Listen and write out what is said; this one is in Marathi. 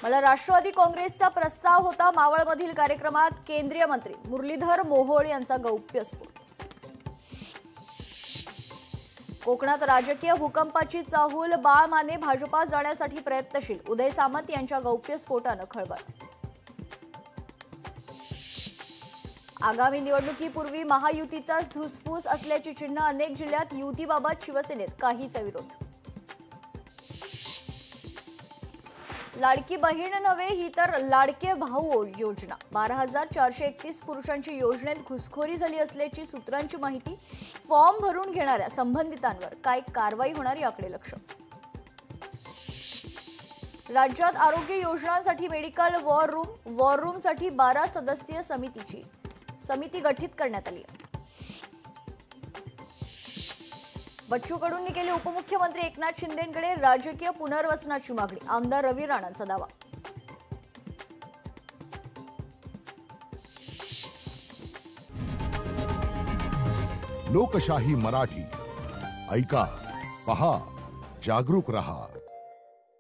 मला राष्ट्रवादी काँग्रेसचा प्रस्ताव होता मावळमधील कार्यक्रमात केंद्रीय मंत्री मुरलीधर मोहोळ यांचा गौप्यस्फोट। कोकणात राजकीय भूकंपाची चाहूल, बाळ माने भाजपात जाण्यासाठी प्रयत्नशील, उदय सामंत यांच्या गौप्यस्फोटानं खळबळ। आगामी निवडणुकीपूर्वी महायुतीचाच धुसफूस असल्याची चिन्ह, अनेक जिल्ह्यात युतीबाबत शिवसेनेत काहीच विरोध। लाडकी बहीण नव्हे ही तर लाडके भाऊ योजना, 12,431 पुरुषांची योजनेत घुसखोरी झाली असल्याची सूत्रांची माहिती। फॉर्म भरून घेणाऱ्या संबंधितांवर काय कारवाई होणार याकडे लक्ष। राज्यात आरोग्य योजनांसाठी मेडिकल वॉर रूमसाठी 12 सदस्यीय समिती गठीत करण्यात आली आहे। बच्चू कडूंनी केली उपमुख्यमंत्री एकनाथ शिंदेंकडे राजकीय पुनर्वसनाची मागणी, आमदार रवी राणांचा दावा। लोकशाही मराठी ऐका, पहा, जागरूक रहा।